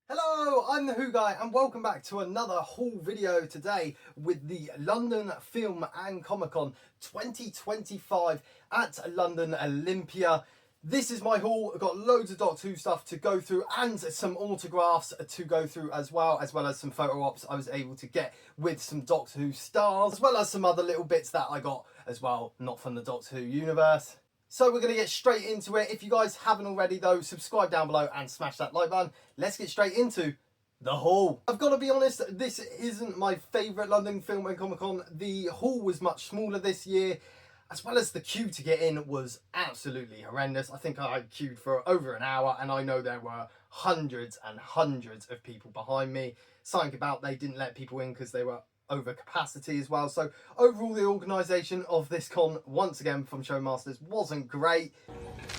Hello, I'm the Who Guy and welcome back to another haul video today with the London Film and Comic Con 2025 at London Olympia. This is my haul. I've got loads of Doctor Who stuff to go through and some autographs to go through as well as some photo ops I was able to get with some Doctor Who stars, as well as some other little bits that I got as well, not from the Doctor Who universe. So we're going to get straight into it. If you guys haven't already though, subscribe down below and smash that like button. Let's get straight into the haul. I've got to be honest, this isn't my favourite London Film and Comic Con. The haul was much smaller this year, as well as the queue to get in was absolutely horrendous. I think I queued for over an hour and I know there were hundreds and hundreds of people behind me. Something about they didn't let people in because they were over capacity as well. So overall, the organisation of this con, once again from Showmasters, wasn't great.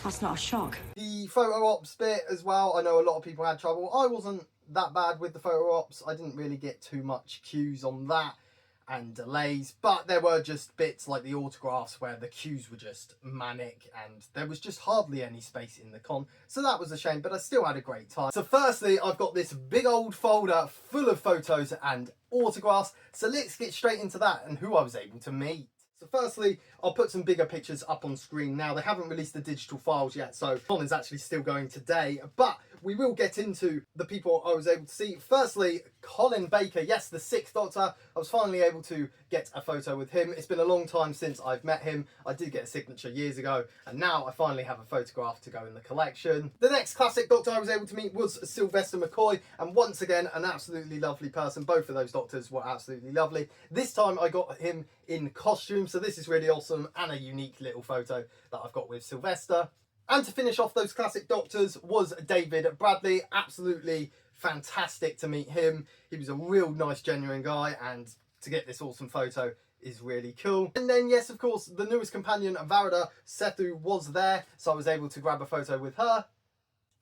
That's not a shock. The photo ops bit as well, I know a lot of people had trouble. I wasn't that bad with the photo ops. I didn't really get too much queues on that and delays, but there were just bits like the autographs where the queues were just manic and there was just hardly any space in the con, so that was a shame, but I still had a great time. So firstly, I've got this big old folder full of photos and autographs, so let's get straight into that and who I was able to meet. So firstly, I'll put some bigger pictures up on screen now. They haven't released the digital files yet, so con is actually still going today, but we will get into the people I was able to see. Firstly, Colin Baker, yes, the Sixth Doctor. I was finally able to get a photo with him. It's been a long time since I've met him. I did get a signature years ago, and now I finally have a photograph to go in the collection. The next classic Doctor I was able to meet was Sylvester McCoy, and once again, an absolutely lovely person. Both of those Doctors were absolutely lovely. This time I got him in costume, so this is really awesome and a unique little photo that I've got with Sylvester. And to finish off those classic Doctors was David Bradley. Absolutely fantastic to meet him. He was a real nice, genuine guy, and to get this awesome photo is really cool. And then, yes, of course, the newest companion, Varada Sethu, was there, so I was able to grab a photo with her.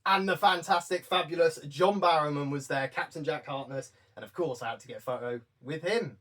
And the fantastic, fabulous John Barrowman was there, Captain Jack Harkness, and of course I had to get a photo with him.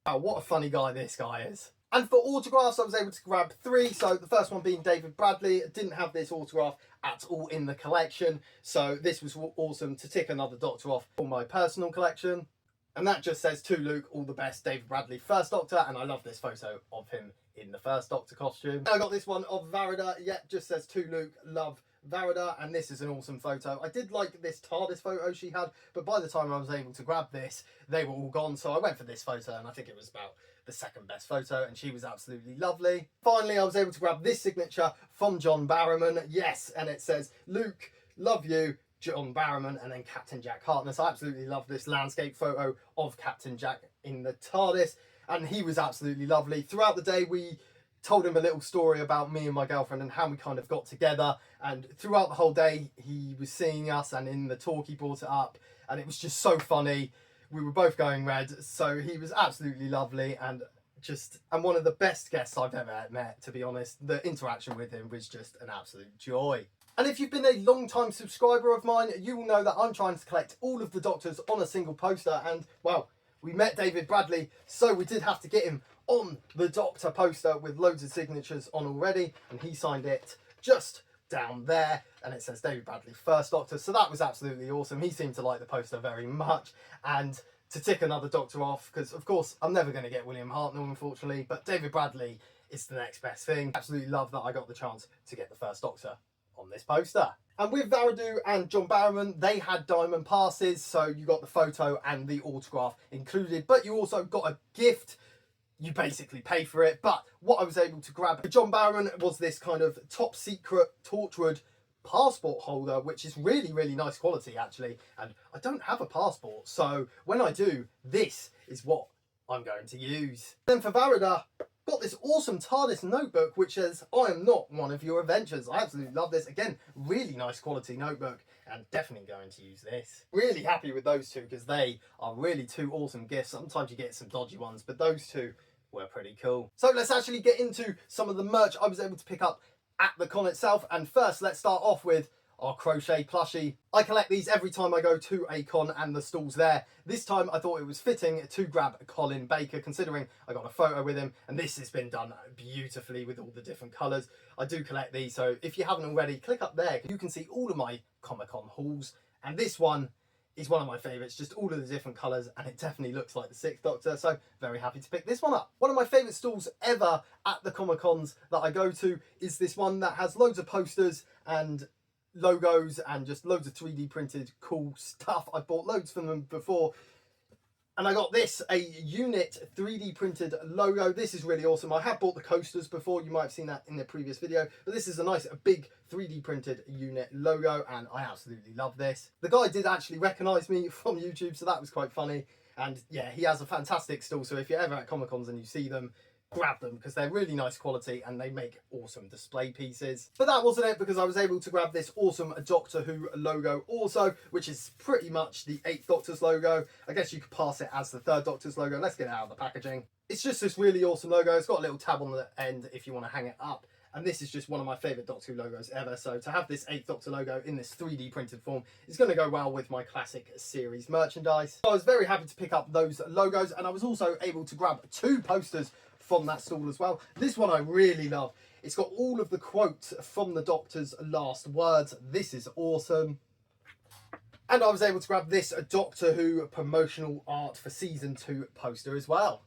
Wow, what a funny guy this guy is. And for autographs, I was able to grab 3. So the first one being David Bradley. I didn't have this autograph at all in the collection, so this was awesome to tick another Doctor off for my personal collection. And that just says, "To Luke, all the best, David Bradley, First Doctor." And I love this photo of him in the First Doctor costume. And I got this one of Varada. Yeah, just says, "To Luke, love Varada," and this is an awesome photo. I did like this TARDIS photo she had, but by the time I was able to grab this, they were all gone, so I went for this photo, and I think it was about the second best photo, and she was absolutely lovely. Finally, I was able to grab this signature from John Barrowman. Yes, and it says, "Luke, love you, John Barrowman," and then Captain Jack Harkness. I absolutely love this landscape photo of Captain Jack in the TARDIS, and he was absolutely lovely. Throughout the day, we told him a little story about me and my girlfriend and how we kind of got together, and throughout the whole day he was seeing us, and in the talk he brought it up, and it was just so funny. We were both going red, so he was absolutely lovely and one of the best guests I've ever met, to be honest. The interaction with him was just an absolute joy. And if you've been a long-time subscriber of mine, you will know that I'm trying to collect all of the Doctors on a single poster, and well, we met David Bradley, so we did have to get him on the Doctor poster with loads of signatures on already, and he signed it just down there, and it says David Bradley, First Doctor, so that was absolutely awesome. He seemed to like the poster very much, and to tick another Doctor off, because of course I'm never going to get William Hartnell, unfortunately, but David Bradley is the next best thing. Absolutely love that I got the chance to get the First Doctor on this poster. And with Varadu and John Barrowman, they had diamond passes, so you got the photo and the autograph included, but you also got a gift. You basically pay for it, but what I was able to grab for John Barrowman was this kind of top secret Torchwood passport holder, which is really, really nice quality actually, and I don't have a passport, so when I do, this is what I'm going to use. Then for Varada, got this awesome TARDIS notebook which says, "I am not one of your adventures." I absolutely love this. Again, really nice quality notebook, and definitely going to use this. Really happy with those two because they are really 2 awesome gifts. Sometimes you get some dodgy ones, but those 2 were pretty cool. So let's actually get into some of the merch I was able to pick up at the con itself, and first let's start off with our crochet plushie. I collect these every time I go to a con and the stall's there. This time I thought it was fitting to grab Colin Baker, considering I got a photo with him, and this has been done beautifully with all the different colours. I do collect these, so if you haven't already, click up there. You can see all of my Comic-Con hauls, and this one is one of my favourites, just all of the different colours, and it definitely looks like the Sixth Doctor, so very happy to pick this one up. One of my favourite stalls ever at the Comic-Cons that I go to is this one that has loads of posters and logos and just loads of 3D printed cool stuff. I've bought loads from them before, and I got this, a unit 3D printed logo. This is really awesome. I have bought the coasters before, you might have seen that in the previous video, but this is a nice big 3D printed unit logo, and I absolutely love this. The guy did actually recognise me from YouTube, so that was quite funny. And yeah, he has a fantastic stall, so if you're ever at Comic-Cons and you see them, grab them, because they're really nice quality and they make awesome display pieces. But that wasn't it, because I was able to grab this awesome Doctor Who logo also, which is pretty much the 8th Doctor's logo. I guess you could pass it as the 3rd Doctor's logo. Let's get it out of the packaging. It's just this really awesome logo. It's got a little tab on the end if you want to hang it up. And this is just one of my favourite Doctor Who logos ever. So to have this 8th Doctor logo in this 3D printed form is going to go well with my classic series merchandise. So I was very happy to pick up those logos, and I was also able to grab 2 posters from that stall as well. This one I really love. It's got all of the quotes from the Doctor's last words. This is awesome. And I was able to grab this Doctor Who promotional art for season 2 poster as well.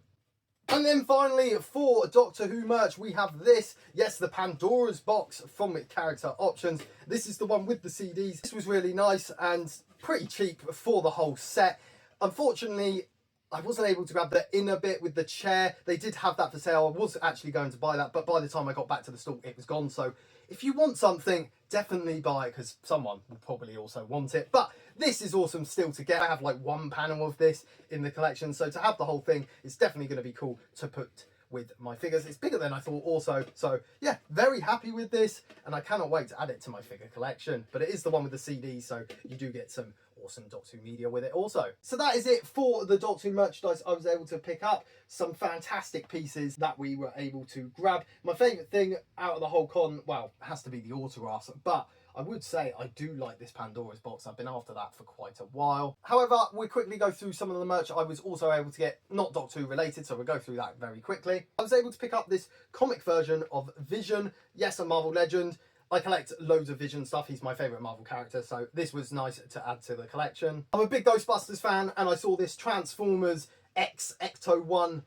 And then finally, for Doctor Who merch, we have this. Yes, the Pandora's box from Character Options. This is the one with the CDs. This was really nice and pretty cheap for the whole set. Unfortunately, I wasn't able to grab the inner bit with the chair. They did have that for sale. I was actually going to buy that, but by the time I got back to the store, it was gone. So if you want something, definitely buy it, because someone will probably also want it. But this is awesome still to get. I have like 1 panel of this in the collection, so to have the whole thing is definitely going to be cool to put with my figures. It's bigger than I thought also, so yeah, very happy with this, and I cannot wait to add it to my figure collection. But it is the one with the CD, so you do get some awesome Doctor Who media with it also. So that is it for the Doctor Who merchandise I was able to pick up. Some fantastic pieces that we were able to grab. My favourite thing out of the whole con, well, has to be the autographs, but I would say I do like this Pandora's box. I've been after that for quite a while. However, we'll quickly go through some of the merch I was also able to get, not Doctor Who related, so we'll go through that very quickly. I was able to pick up this comic version of Vision. Yes, a Marvel legend. I collect loads of Vision stuff. He's my favourite Marvel character, so this was nice to add to the collection. I'm a big Ghostbusters fan, and I saw this Transformers X Ecto-1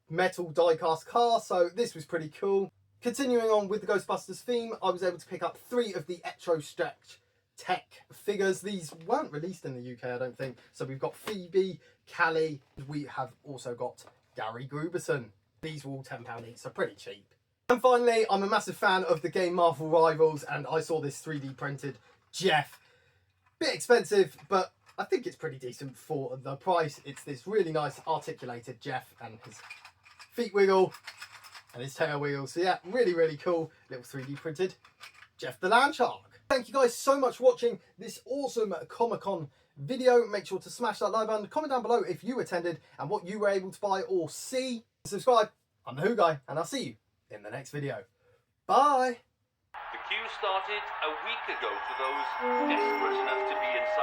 metal die-cast car, so this was pretty cool. Continuing on with the Ghostbusters theme, I was able to pick up 3 of the Etro Stretch Tech figures. These weren't released in the UK, I don't think. So we've got Phoebe, Callie, we have also got Gary Gruberson. These were all £10 each, so pretty cheap. And finally, I'm a massive fan of the game Marvel Rivals, and I saw this 3D printed Jeff. Bit expensive, but I think it's pretty decent for the price. It's this really nice articulated Jeff, and his feet wiggle and his tail wiggle. So yeah, really, really cool little 3D printed Jeff the Land Shark. Thank you guys so much for watching this awesome Comic-Con video. Make sure to smash that like button, comment down below if you attended and what you were able to buy or see. Subscribe. I'm the Who Guy, and I'll see you in the next video. Bye. The queue started a week ago for those desperate enough to be inside.